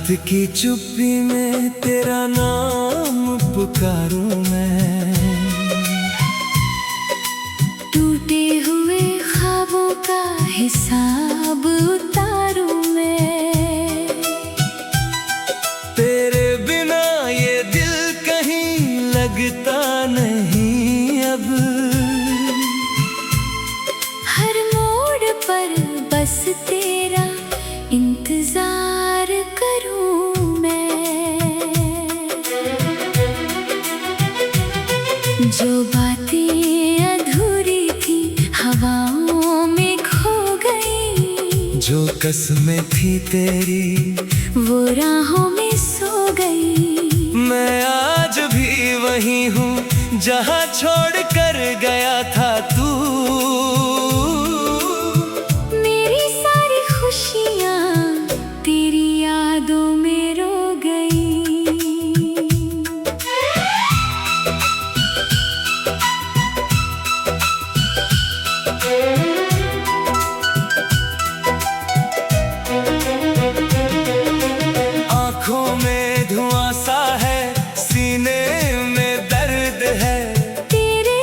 की चुप्पी में तेरा नाम पुकारूं मैं। टूटे हुए ख्वाबों का हिसाब उतारूं मैं। तेरे बिना ये दिल कहीं लगता नहीं अब। हर मोड़ पर बस तेरा इंतजार करूं मैं। जो बातें अधूरी थी हवाओं में खो गई। जो कसमें थी तेरी वो राहों में सो गई। मैं आज भी वही हूँ जहाँ छोड़ कर गया था तू। मेरी सारी खुशियाँ तेरी यादों में रो गई। आँखों में धुआं सा है, सीने में दर्द है। तेरे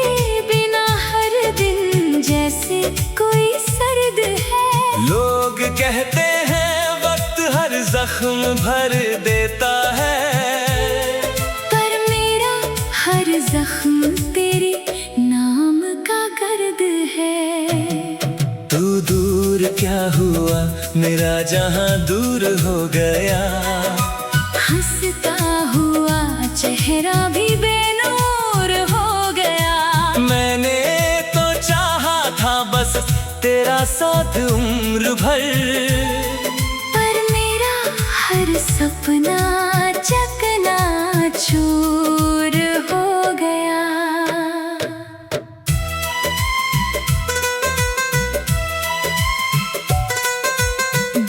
बिना हर दिन जैसे कोई सर्द है। लोग कहते हैं वक्त हर जख्म भर देता है। पर मेरा हर जख्म तेरे नाम का गर्द है। तू दूर क्या हुआ, मेरा जहां दूर हो गया। हंसता हुआ चेहरा भी बेनूर हो गया। मैंने तो चाहा था बस तेरा साथ उम्र भर। पर मेरा हर सपना चकनाचूर हो गया।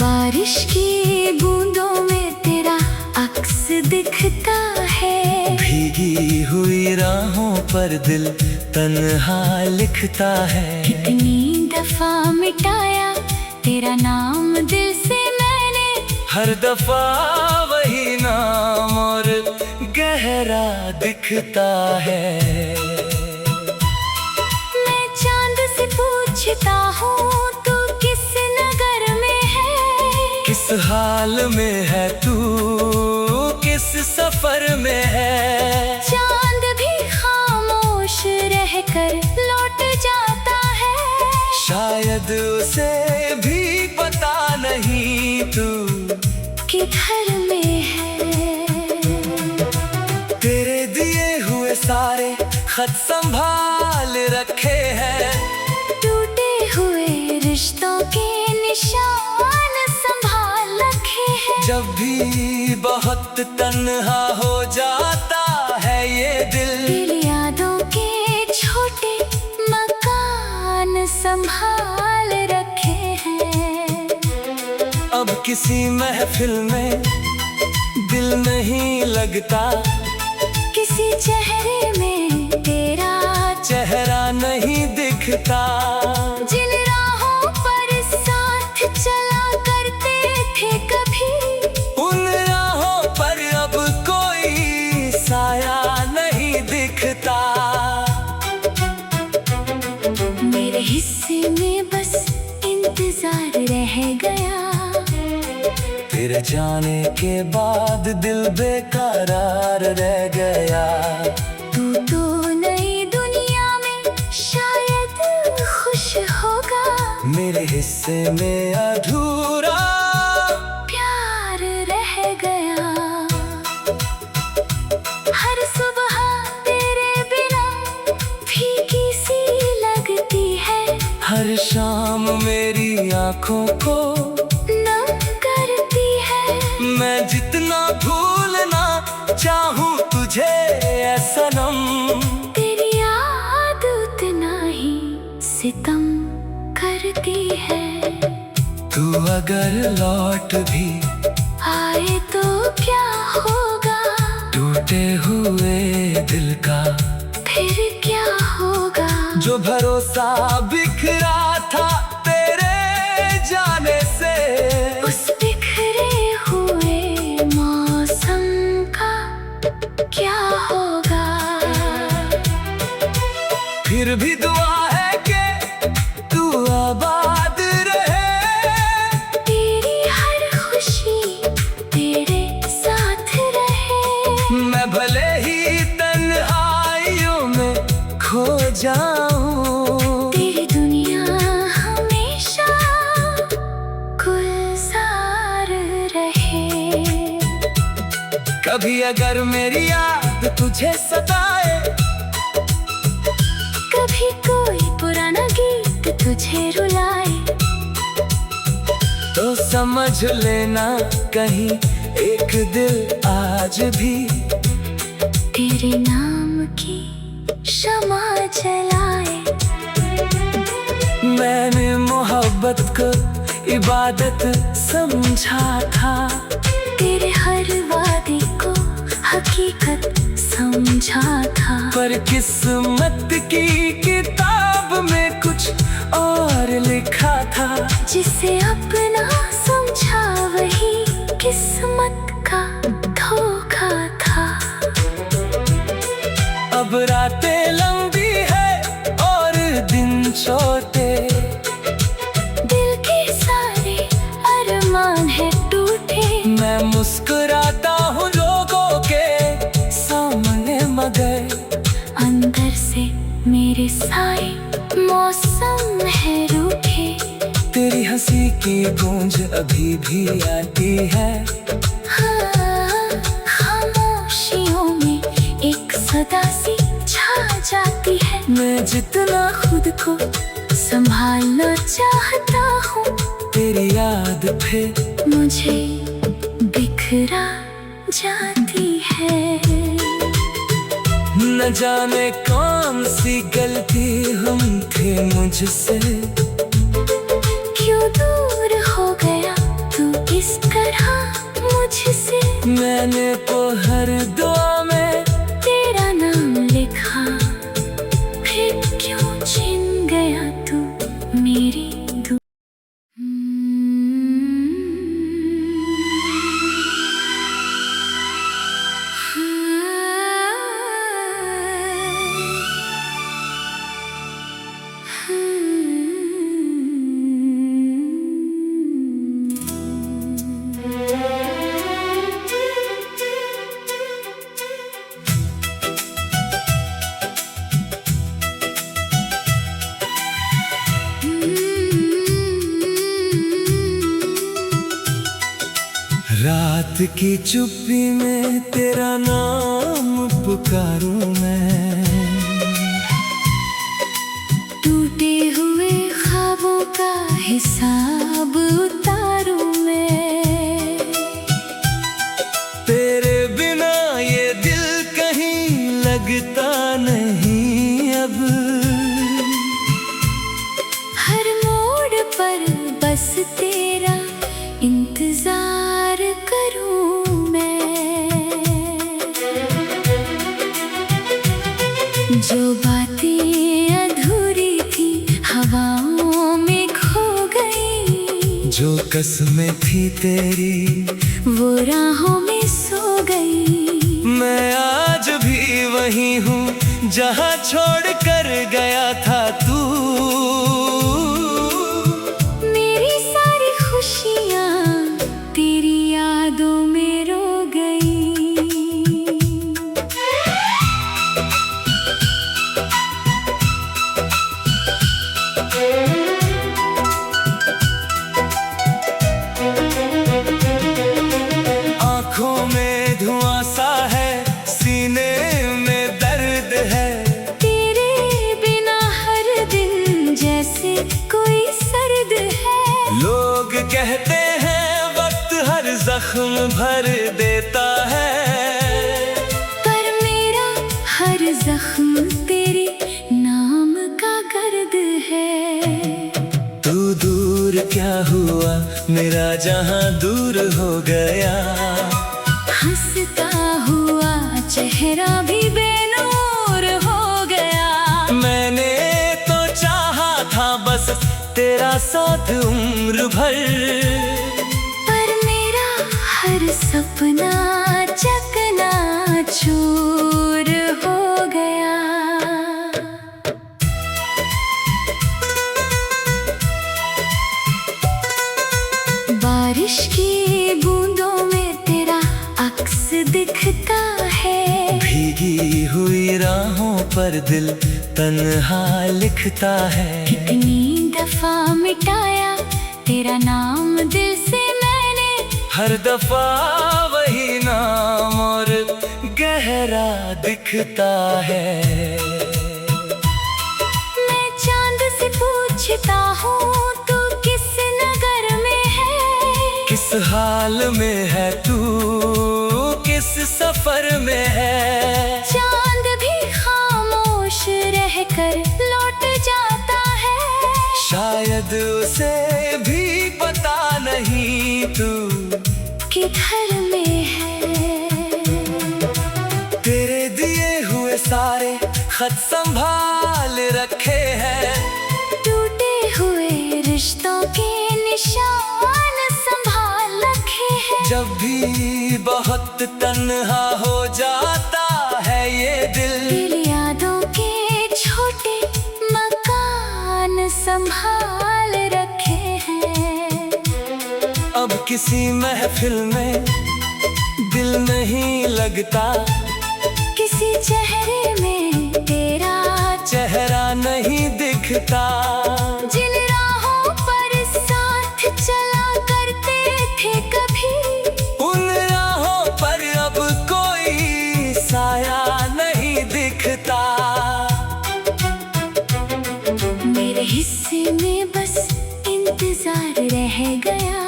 बारिश की बूंदों में तेरा अक्स दिखता है। भीगी हुई राहों पर दिल तन्हा लिखता है। कितनी दफा मिटाया तेरा नाम दिल से मैंने। हर दफा वही नाम और गहरा दिखता है। मैं चांद से पूछता हूँ तू किस नगर में है। किस हाल में है तू, किस सफर में है। चांद भी खामोश रहकर लौट जाता है। शायद उसे भी पता नहीं तू किधर में है। तेरे दिए हुए सारे खत संभाल रखे हैं। टूटे हुए रिश्तों के निशान संभाल रखे हैं। जब भी बहुत तन्हा हो जाता है ये दिल यादों के छोटे मकान संभाल रखे हैं। अब किसी महफिल में दिल नहीं लगता। किसी चेहरे में तेरा चेहरा नहीं दिखता। जिन राहों पर साथ चला करते थे कभी। उन राहों पर अब कोई साया नहीं दिखता। मेरे हिस्से में बस इंतजार रह गया। तेरे जाने के बाद दिल बेकरार रह गया। तू तो नई दुनिया में शायद खुश होगा। मेरे हिस्से में अधूरा प्यार रह गया। हर सुबह तेरे बिना फीकी सी लगती है। हर शाम मेरी आँखों को नम करती है। मैं जितना भूलना चाहूँ तुझे ऐ सनम। तेरी याद उतना ही सितम करती है। तू अगर लौट भी आए तो क्या होगा। टूटे हुए दिल का फिर क्या होगा। जो भरोसा बिखरा था तेरे जाने से। उस बिखरे हुए कभी अगर मेरी याद तुझे सताए, कभी कोई पुराना गीत तुझे रुलाए, तो समझ लेना कहीं एक दिल आज भी तेरे नाम की शमा जलाए। मैंने मोहब्बत को इबादत समझा था, तेरे हर वादे को हकीकत समझा था, पर किस्मत की किताब में कुछ और लिखा था। जिसे अपना समझा वही किस्मत का धोखा था। अब रातें लंबी है और दिन छोटे, दिल के सारे अरमान है टूटे। मैं मुस्कुराता हूँ लोगों के सामने मगर अंदर से मेरे साए मौसम है रूठे। तेरी हंसी की गूंज अभी भी आती है। हाँ, खामोशियों में एक सदा सी छा जाती है। मैं जितना खुद को संभालना चाहता हूँ, तेरी याद फिर मुझे बिखरा जाती है। न जाने कौन सी गलती हम थे मुझसे, क्यों दूर हो गया तू इस तरह मुझसे। मैंने तो हर दुआ में तेरा नाम लिखा, फिर क्यों छिन गया तू मेरी दुआ। रात की चुप्पी में तेरा नाम पुकारूं मैं, टूटे हुए ख्वाबों का हिसाब उतारूं मैं। तेरे बिना ये दिल कहीं लगता नहीं अब। हर मोड़ पर बस तेरा इंतजार करूं मैं। जो बातें अधूरी थी हवाओं में खो गई, जो कसमें थी तेरी वो राहों में सो गई। मैं आज भी वही हूँ जहाँ छोड़ कर गया था तू। मेरी सारी खुशियाँ तेरी यादों में रो गई। आँखों में धुआं सा है, सीने में दर्द है। तेरे बिना हर दिन जैसे कोई सर्द है। लोग कहते हैं वक्त हर जख्म भर देता है, पर मेरा हर जख्म तेरे नाम का गर्द है। तू दूर क्या हुआ मेरा जहां दूर हो गया। हंसता हुआ चेहरा भी बेनूर हो गया। मैंने तो चाहा था बस तेरा साथ उम्र भर, पर मेरा हर सपना चकनाचूर हो गया। बारिश की बूंदों में तेरा अक्स दिखता है। भीगी हुई राहों पर दिल तन्हा लिखता है। कितनी दफा मिटाया तेरा नाम दिल से मैंने, हर दफा वही नाम और दिखता है। मैं चांद से पूछता हूँ तू किस नगर में है, किस हाल में है तू, किस सफर में है। चांद भी खामोश रहकर लौट जाता है, शायद उसे भी पता नहीं तू किधर में है। तेरे दिए हुए सारे खत संभाल रखे हैं, टूटे हुए रिश्तों के निशान संभाल रखे हैं। जब भी बहुत तन्हा हो जाता है ये दिल, यादों के छोटे मकान संभाल रखे हैं। अब किसी महफिल में दिल नहीं लगता, किसी चेहरे में तेरा चेहरा नहीं दिखता। जिन राहों पर साथ चला करते थे कभी, उन राहों पर अब कोई साया नहीं दिखता। मेरे हिस्से में बस इंतजार रह गया,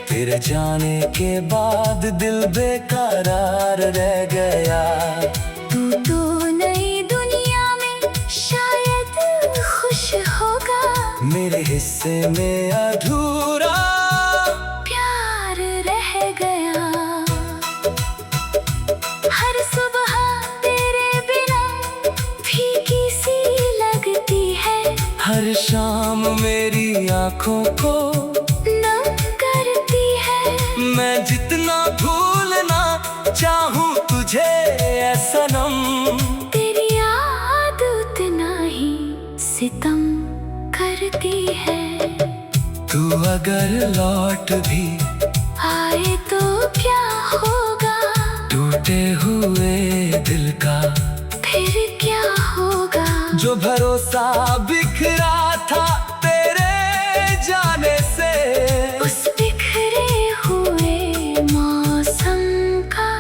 तेरे जाने के बाद दिल बेकरार रह गया। तू तो नई दुनिया में शायद खुश होगा, मेरे हिस्से में अधूरा प्यार रह गया। हर सुबह तेरे बिना फीकी सी लगती है, हर शाम मेरी आंखों को नम करती है। मैं जितना भूलना चाहूँ तुझे ऐ सनम, तेरी याद उतना ही सितम करती है। तू अगर लौट भी आए तो क्या होगा, टूटे हुए दिल का फिर क्या होगा। जो भरोसा बिखरा था तेरे जाने से, उस बिखरे हुए मौसम का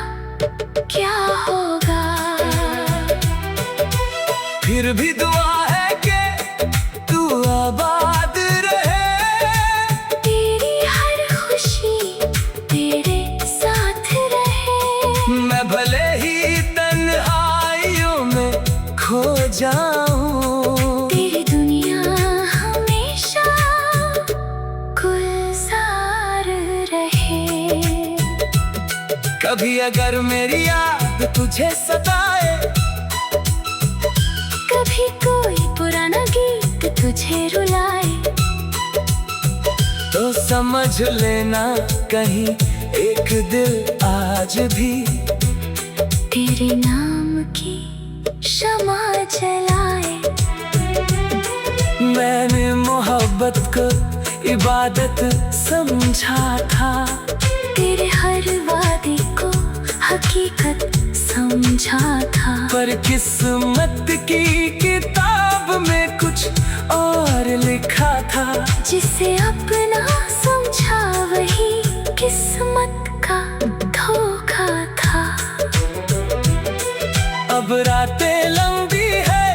क्या होगा। फिर भी दुआ है कि तू आबाद रहे, तेरी हर खुशी तेरे साथ रहे। मैं भले ही तन्हाइयों में खो जाऊं, तेरी दुनिया हमेशा गुलजार रहे। कभी अगर मेरी याद तुझे सताए, कभी कोई पुराना गीत तुझे रुलाए, तो समझ लेना कहीं एक दिल आज भी तेरे नाम की शमा जलाए। मैंने मोहब्बत को इबादत समझा था, तेरे हर वादे को हकीकत समझा था। पर किस्मत की किताब में कुछ और लिखा था। जिसे अपना समझा वही किस्मत का धोखा था। अब रातें लंबी है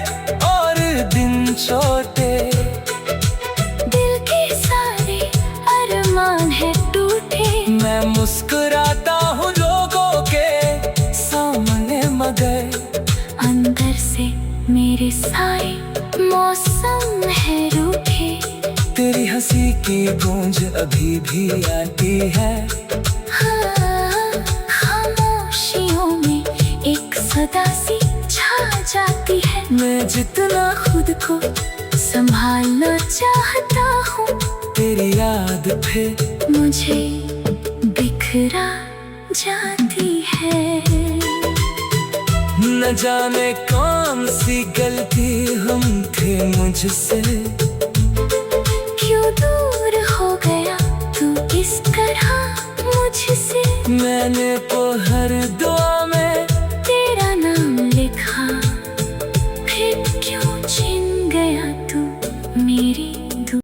और दिन छोटे, दिल के सारे अरमान है टूटे। मैं मुस्कुराता हूँ लोगों के सामने मगर अंदर से मेरे साए मौसम है रूठे। तेरी हंसी की गूंज अभी भी आती है। हाँ, खामोशियों में एक सदा सी छा जाती है। मैं जितना खुद को संभालना चाहता हूँ, तेरी याद फिर मुझे बिखरा जाती है। न जाने कौन सी गलती हम थे मुझसे, क्यों दूर हो गया तू इस तरह मुझसे। मैंने तो हर दुआ में तेरा नाम लिखा, फिर क्यों छिन गया तू मेरी दुआ।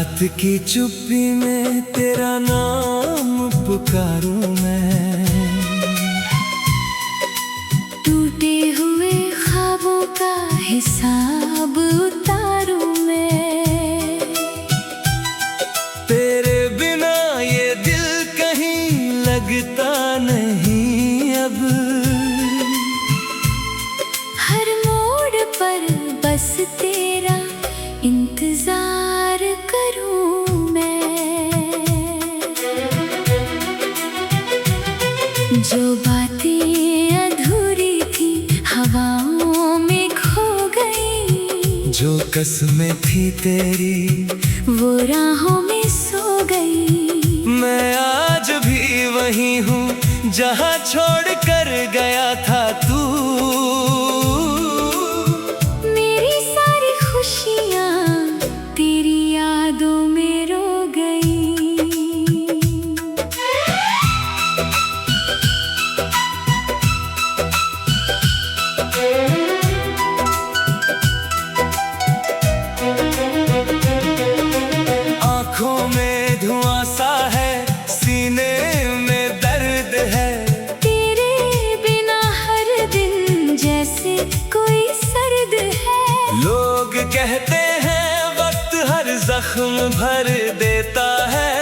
रात की चुप्पी में तेरा नाम पुकारूं मैं, टूटे हुए ख्वाबों का हिसाब उतारूं मैं। तेरे बिना ये दिल कहीं लगता नहीं अब, हर मोड़ पर बस तेरा इंतजार करूं मैं। जो बातें अधूरी थी हवाओं में खो गई, जो कसमें थी तेरी वो राहों में सो गई। मैं आज भी वही हूँ जहाँ छोड़ कर गया था तू। मेरी सारी खुशियाँ तेरी यादों में रो गई। आँखों में धुआं सा है, सीने में दर्द है, तेरे बिना हर दिन जैसे कोई सर्द है। लोग कहते हैं वक्त हर जख्म भर देता है,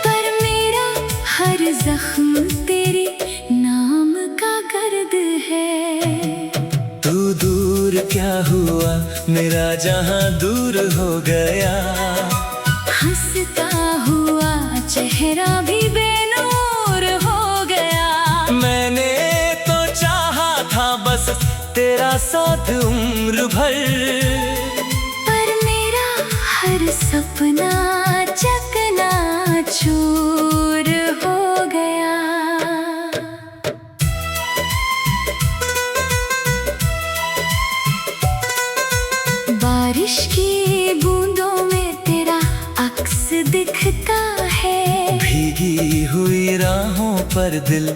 पर मेरा हर जख्म तेरे नाम का गर्द है। तू दूर क्या हुआ मेरा जहां दूर हो गया, हंसता हुआ चेहरा भी बेनूर हो गया। मैंने तो चाहा था बस तेरा साथ उम्र भर, पर मेरा हर सपना चकनाचूर हो गया। बारिश की बूंदों में तेरा अक्स दिखता है, भीगी हुई राहों पर दिल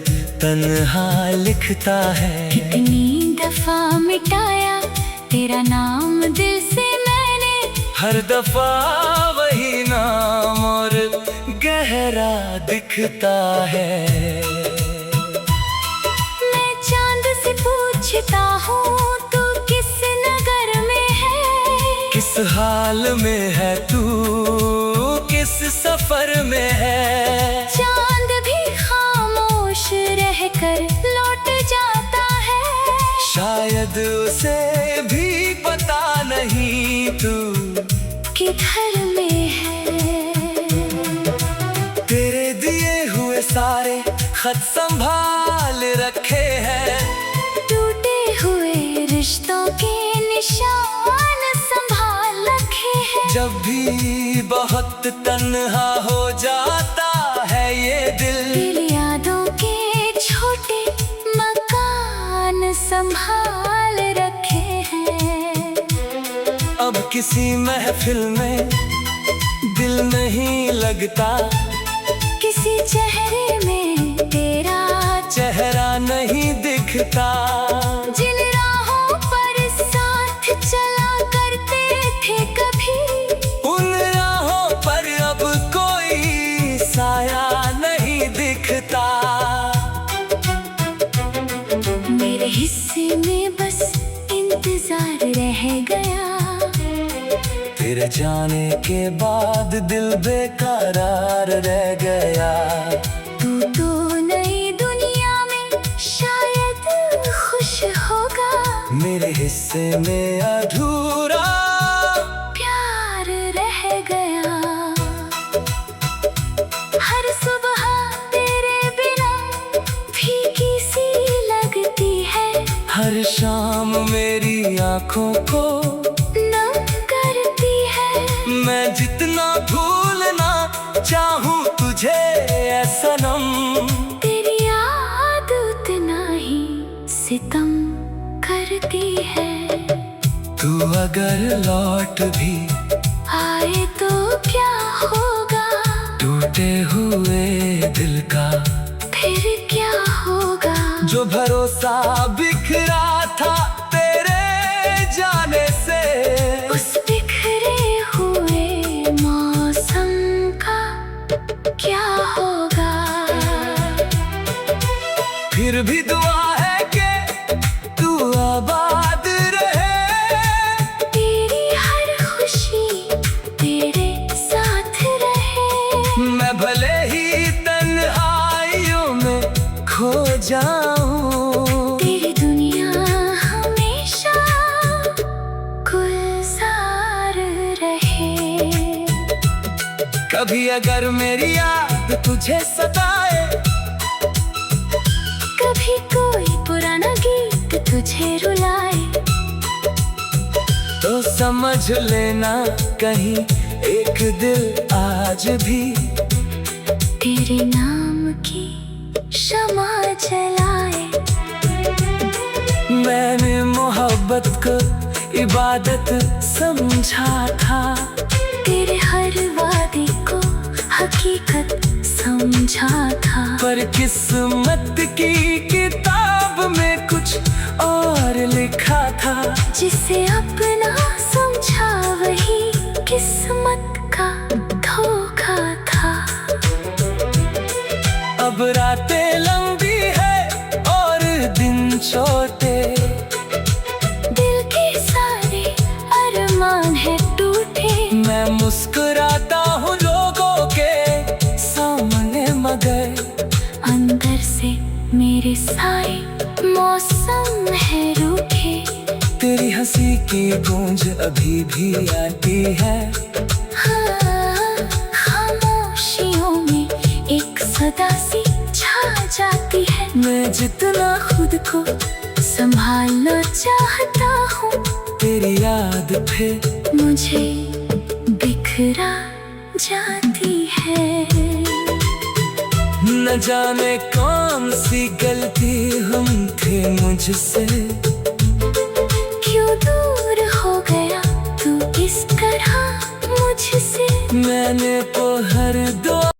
तन्हा लिखता है। कितनी दफा मिटाया तेरा नाम दिल से मैंने, हर दफा वही नाम और गहरा दिखता है। मैं चांद से पूछता हूँ तू किस नगर में है, किस हाल में है तू, किस सफर में है। चांद भी खामोश रहकर लौट जाता है, शायद उसे भी पता नहीं तू किधर में है। तेरे दिए हुए सारे खत संभाल रखे हैं, टूटे हुए रिश्तों के निशान संभाल रखे हैं। जब भी बहुत तन्हा हो जाता है ये दिल यादों के छोटे मकान संभाल रखे हैं। अब किसी महफिल में दिल नहीं लगता, किसी चेहरे में तेरा चेहरा नहीं दिखता। जिन राहों पर साथ चला करते थे कभी, उन राहों पर अब कोई साया नहीं दिखता। मेरे हिस्से में बस इंतजार रह गया, तेरे जाने के बाद दिल बेकरार रह गया। तू तो नई दुनिया में शायद खुश होगा, मेरे हिस्से में अधूरा प्यार रह गया। हर सुबह तेरे बिना फीकी सी लगती है, हर शाम मेरी आँखों को नम करती है। मैं जितना भूलना चाहूँ तुझे ऐ सनम, तेरी याद उतना ही सितम करती है। तू अगर लौट भी आए तो क्या होगा, टूटे हुए दिल का फिर क्या होगा। जो भरोसा बिखरा था तेरे जाने से, उस बिखरे हुए कभी अगर मेरी याद तुझे सताए, कभी कोई पुराना गीत तुझे रुलाए, तो समझ लेना कहीं एक दिल आज भी तेरे नाम की शमा जलाए। मैंने मोहब्बत को इबादत समझा था, तेरे हर वादे को हकीकत समझा था, पर किस्मत की किताब में कुछ और लिखा था। जिसे अपना समझा वही किस्मत का धोखा था। अब रातें लंबी है और दिन छोटे, दिल के सारे अरमान है टूटे। मैं मुस्कुराता हूँ लोगों के सामने मगर अंदर से मेरे साए मौसम है रूठे। तेरी हंसी की गूंज अभी भी आती है। हाँ, खामोशियों में एक सदा सी छा जाती है। मैं जितना खुद को संभालना चाहता हूँ, तेरी याद फिर मुझे बिखरा जाती है। न जाने कौन सी गलती हम थे मुझसे, क्यों दूर हो गया तू इस तरह मुझसे। मैंने तो हर दुआ